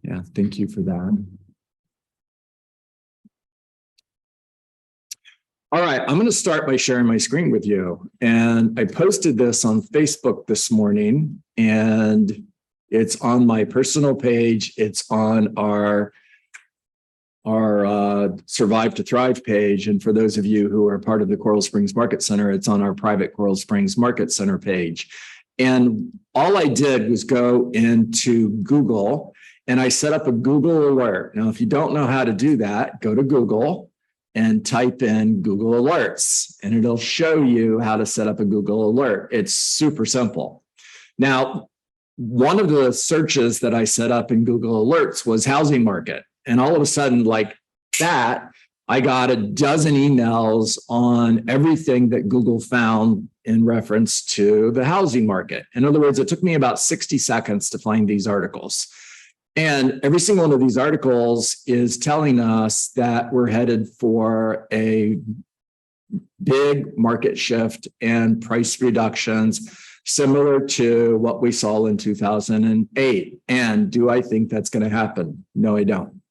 Yeah, thank you for that. All right, I'm going to start by sharing my screen with you. And I posted this on Facebook this morning, and it's on my personal page. It's on our Survive to Thrive page. And for those of you who are part of the Coral Springs Market Center, it's on our private Coral Springs Market Center page. And all I did was go into Google and I set up a Google alert. Now, if you don't know how to do that, go to Google and type in Google Alerts, and it'll show you how to set up a Google alert. It's super simple. Now, one of the searches that I set up in Google Alerts was housing market. And all of a sudden, like that, I got a dozen emails on everything that Google found in reference to the housing market. In other words, it took me about 60 seconds to find these articles. And every single one of these articles is telling us that we're headed for a big market shift and price reductions similar to what we saw in 2008. And do I think that's going to happen? No, I don't.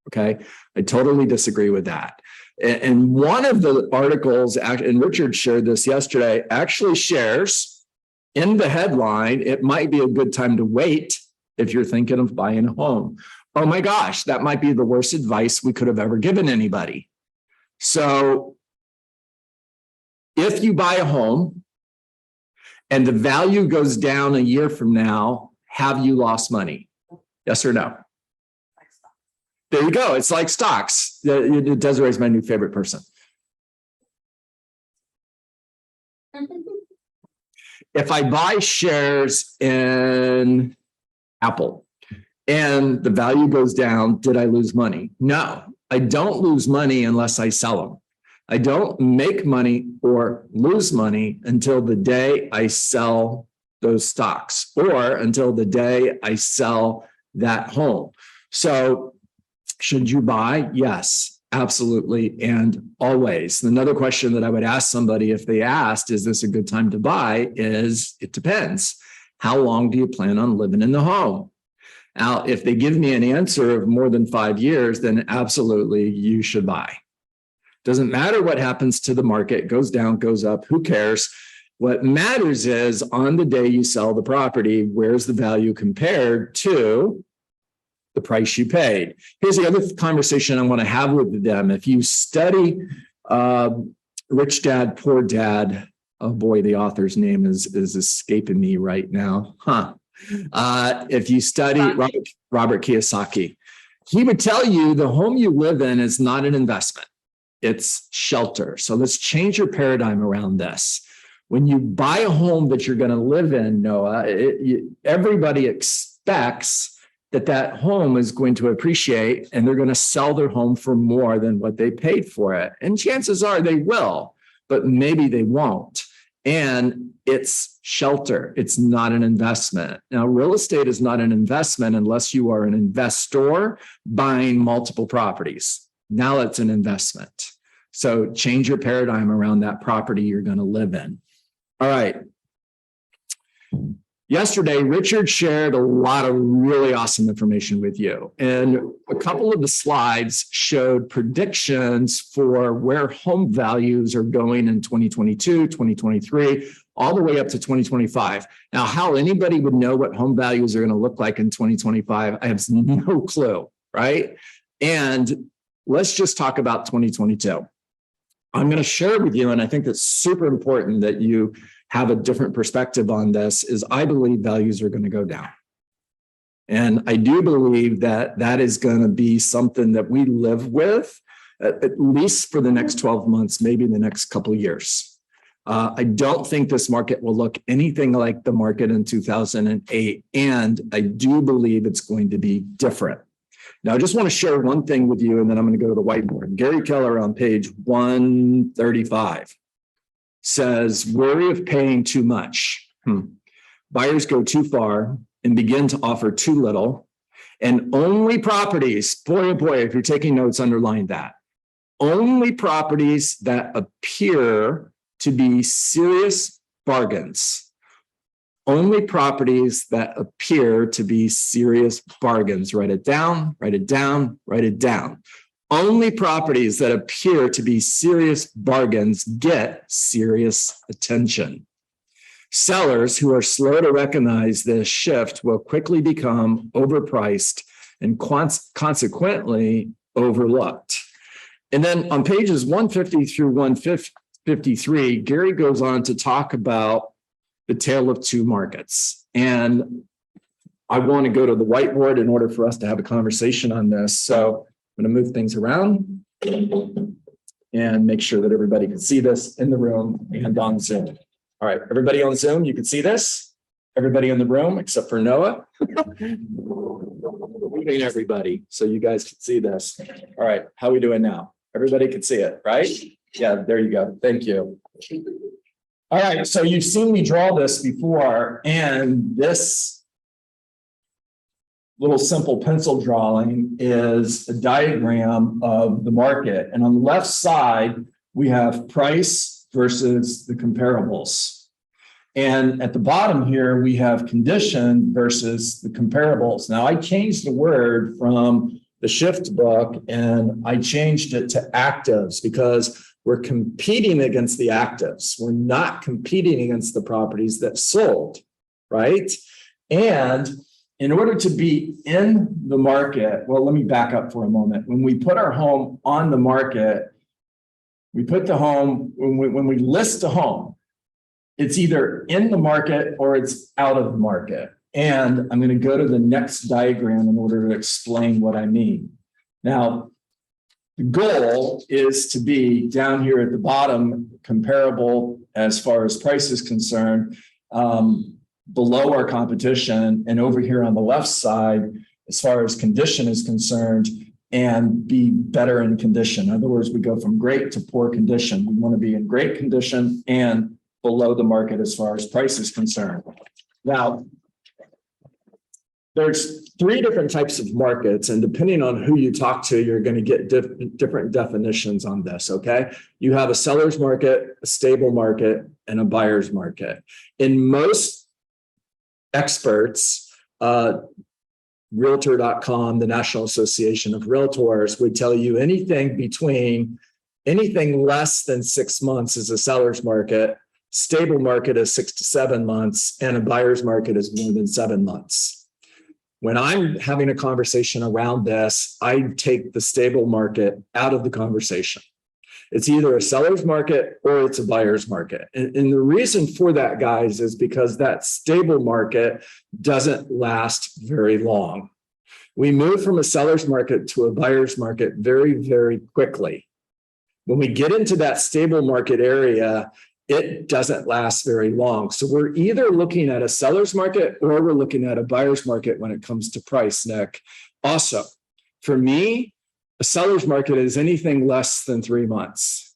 Okay. I totally disagree with that. And one of the articles, and Richard shared this yesterday, actually shares in the headline, it might be a good time to wait if you're thinking of buying a home. Oh my gosh, that might be the worst advice we could have ever given anybody. So if you buy a home and the value goes down a year from now, have you lost money? Yes or no? There you go. It's like stocks. Desiree is my new favorite person. If I buy shares in Apple and the value goes down, did I lose money? No, I don't lose money unless I sell them. I don't make money or lose money until the day I sell those stocks or until the day I sell that home. So should you buy? Yes, absolutely. And always. Another question that I would ask somebody if they asked, is this a good time to buy? Is it depends. How long do you plan on living in the home? Now, if they give me an answer of more than 5 years, then absolutely you should buy. Doesn't matter what happens to the market, goes down, goes up, who cares? What matters is on the day you sell the property, where's the value compared to the price you paid? Here's the other conversation I want to have with them. If you study Rich Dad, Poor Dad, oh boy, the author's name is escaping me right now. If you study Robert Kiyosaki, he would tell you the home you live in is not an investment. It's shelter. So let's change your paradigm around this. When you buy a home that you're going to live in, Noah, everybody expects that home is going to appreciate and they're going to sell their home for more than what they paid for it. And chances are they will, but maybe they won't. And it's shelter. It's not an investment. Now, real estate is not an investment unless you are an investor buying multiple properties. Now it's an investment. So change your paradigm around that property you're going to live in. All right. Yesterday, Richard shared a lot of really awesome information with you. And a couple of the slides showed predictions for where home values are going in 2022, 2023, all the way up to 2025. Now, how anybody would know what home values are going to look like in 2025, I have no clue, right? And let's just talk about 2022. I'm going to share with you, and I think that's super important that you have a different perspective on this, is I believe values are going to go down. And I do believe that that is going to be something that we live with at least for the next 12 months, maybe the next couple of years. I don't think this market will look anything like the market in 2008. And I do believe it's going to be different. Now, I just want to share one thing with you, and then I'm going to go to the whiteboard. Gary Keller on page 135 says, worry of paying too much. Buyers go too far and begin to offer too little. And only properties, boy, oh boy, if you're taking notes, underline that. Only properties that appear to be serious bargains Only properties that appear to be serious bargains. Write it down, write it down, write it down. Only properties that appear to be serious bargains get serious attention. Sellers who are slow to recognize this shift will quickly become overpriced and consequently overlooked. And then on pages 150 through 153, Gary goes on to talk about the tale of two markets. And I want to go to the whiteboard in order for us to have a conversation on this. So I'm going to move things around and make sure that everybody can see this in the room and on Zoom. All right, everybody on Zoom, you can see this? Everybody in the room except for Noah? Moving everybody so you guys can see this. All right, how are we doing now? Everybody can see it, right? Yeah, there you go. Thank you. All right, so you've seen me draw this before, and this little simple pencil drawing is a diagram of the market. And on the left side, we have price versus the comparables. And at the bottom here, we have condition versus the comparables. Now, I changed the word from the Shift book and I changed it to actives because we're competing against the actives. We're not competing against the properties that sold, right? And in order to be in the market, well, let me back up for a moment. When we put our home on the market, we put the home, when we list a home, it's either in the market or it's out of the market. And I'm going to go to the next diagram in order to explain what I mean. Now, the goal is to be down here at the bottom, comparable as far as price is concerned, below our competition, and over here on the left side, as far as condition is concerned, and be better in condition. In other words, we go from great to poor condition. We want to be in great condition and below the market as far as price is concerned. Now, there's three different types of markets, and depending on who you talk to, you're going to get different definitions on this, okay? You have a seller's market, a stable market, and a buyer's market. In most experts, Realtor.com, the National Association of Realtors, would tell you anything less than 6 months is a seller's market, stable market is 6 to 7 months, and a buyer's market is more than 7 months. When I'm having a conversation around this, I take the stable market out of the conversation. It's either a seller's market or it's a buyer's market. And the reason for that, guys, is because that stable market doesn't last very long. We move from a seller's market to a buyer's market very, very quickly. When we get into that stable market area, it doesn't last very long. So we're either looking at a seller's market or we're looking at a buyer's market when it comes to price, Nick. Also, for me, a seller's market is anything less than 3 months.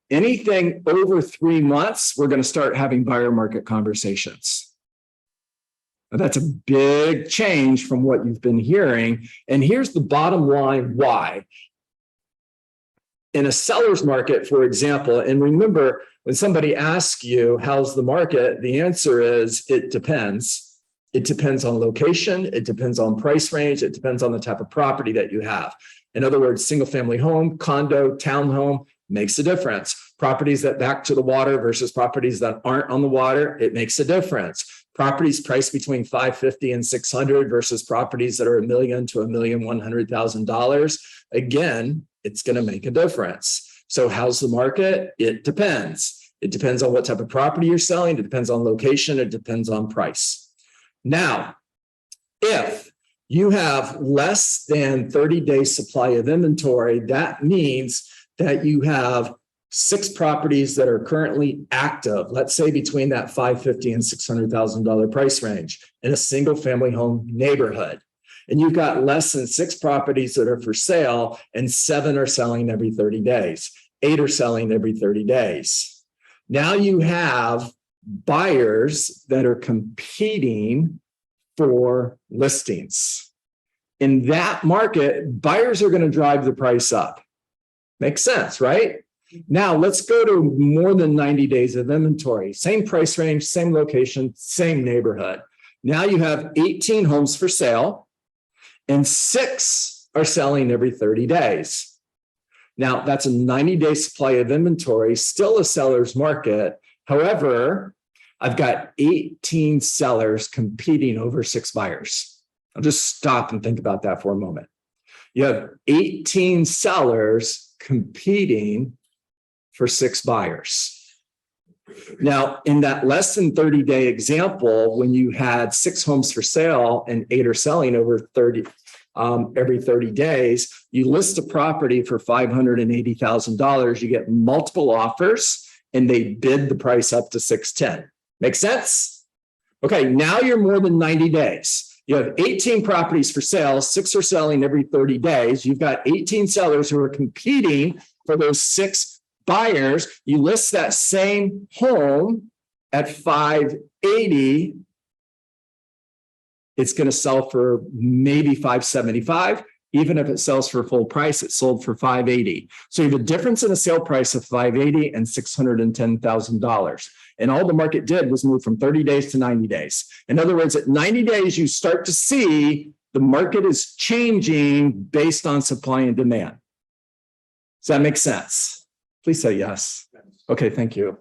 Anything over 3 months, we're going to start having buyer market conversations. Now, that's a big change from what you've been hearing. And here's the bottom line why. In a seller's market, for example, and remember, when somebody asks you, how's the market? The answer is, it depends. It depends on location. It depends on price range. It depends on the type of property that you have. In other words, single family home, condo, townhome makes a difference. Properties that back to the water versus properties that aren't on the water, it makes a difference. Properties priced between $550 and $600 versus properties that are $1 million to $1,100,000. Again, it's going to make a difference. So how's the market? It depends. It depends on what type of property you're selling. It depends on location. It depends on price. Now, if you have less than 30-day supply of inventory, that means that you have 6 properties that are currently active, let's say between that $550,000 and $600,000 price range in a single family home neighborhood. And you've got less than 6 properties that are for sale and 7 are selling every 30 days. 8 are selling every 30 days. Now you have buyers that are competing for listings. In that market, buyers are going to drive the price up. Makes sense, right? Now let's go to more than 90 days of inventory. Same price range, same location, same neighborhood. Now you have 18 homes for sale and 6 are selling every 30 days. Now that's a 90-day supply of inventory, still a seller's market. However, I've got 18 sellers competing over 6 buyers. I'll just stop and think about that for a moment. You have 18 sellers competing for 6 buyers. Now, in that less than 30-day example, when you had 6 homes for sale and 8 are selling over every 30 days, you list a property for $580,000. You get multiple offers and they bid the price up to $610,000. Make sense? Okay, now you're more than 90 days. You have 18 properties for sale, 6 are selling every 30 days. You've got 18 sellers who are competing for those 6 buyers. You list that same home at $580,000. It's going to sell for maybe $575,000. Even if it sells for full price, it sold for $580,000. So you have a difference in a sale price of $580,000 and $610,000. And all the market did was move from 30 days to 90 days. In other words, at 90 days, you start to see the market is changing based on supply and demand. Does that make sense? Please say yes. Okay, thank you.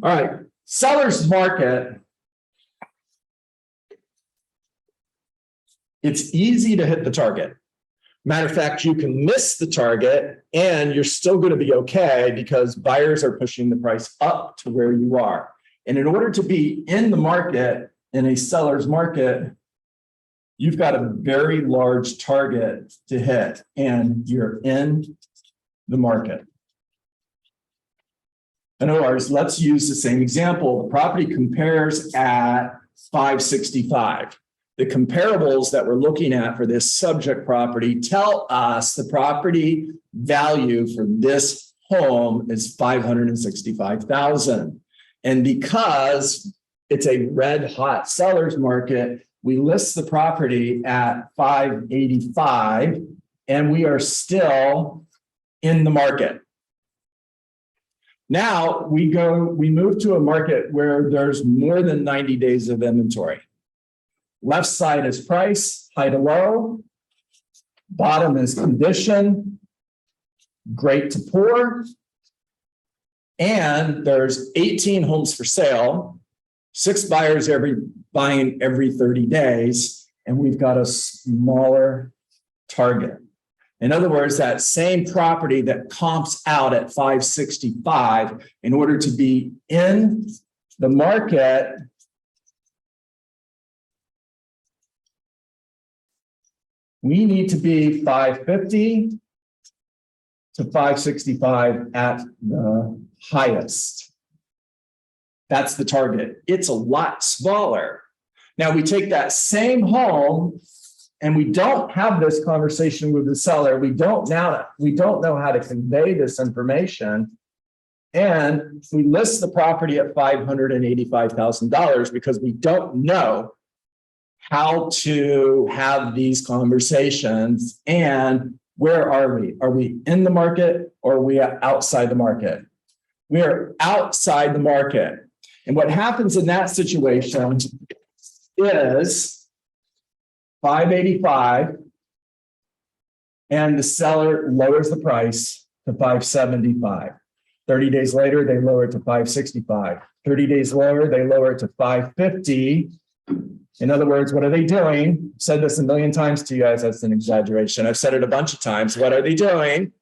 All right, seller's market. It's easy to hit the target. Matter of fact, you can miss the target and you're still going to be okay because buyers are pushing the price up to where you are. And in order to be in the market, in a seller's market, you've got a very large target to hit and you're in the market. In other words, let's use the same example. The property compares at 565. The comparables that we're looking at for this subject property tell us the property value for this home is $565,000. And because it's a red hot seller's market, we list the property at $585 and we are still in the market. Now we move to a market where there's more than 90 days of inventory. Left side is price, high to low. Bottom is condition, great to poor. And there's 18 homes for sale, 6 buyers buying every 30 days, and we've got a smaller target. In other words, that same property that comps out at 565, in order to be in the market, we need to be 550 to 565 at the highest. That's the target. It's a lot smaller. Now we take that same home and we don't have this conversation with the seller. We don't know how to convey this information. And we list the property at $585,000 because we don't know how to have these conversations. And where are we? Are we in the market or are we outside the market? We are outside the market. And what happens in that situation is 585 and the seller lowers the price to 575. 30 days later, they lower it to 565. 30 days lower, they lower it to 550. In other words, what are they doing? I've said this a million times to you guys, that's an exaggeration. I've said it a bunch of times. What are they doing?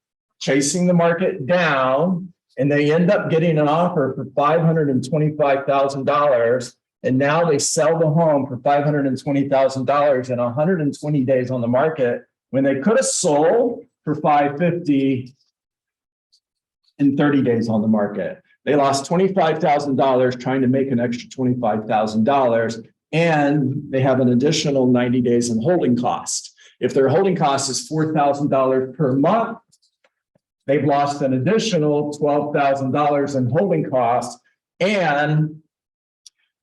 Chasing the market down, and they end up getting an offer for $525,000. And now they sell the home for $520,000 in 120 days on the market when they could have sold for $550 in 30 days on the market. They lost $25,000 trying to make an extra $25,000. And they have an additional 90 days in holding cost. If their holding cost is $4,000 per month, they've lost an additional $12,000 in holding costs. And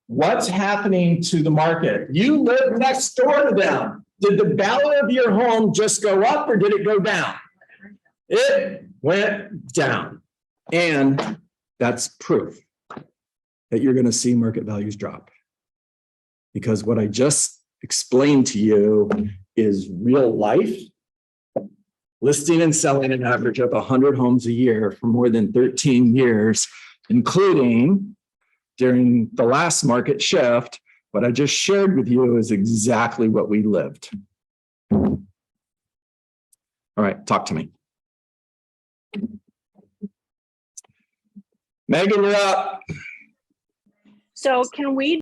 what's happening to the market? You live next door to them. Did the value of your home just go up or did it go down? It went down. And that's proof that you're going to see market values drop. Because what I just explained to you is real life. Listing and selling an average of 100 homes a year for more than 13 years, including during the last market shift. What I just shared with you is exactly what we lived. All right, talk to me. Megan, you're up. So can we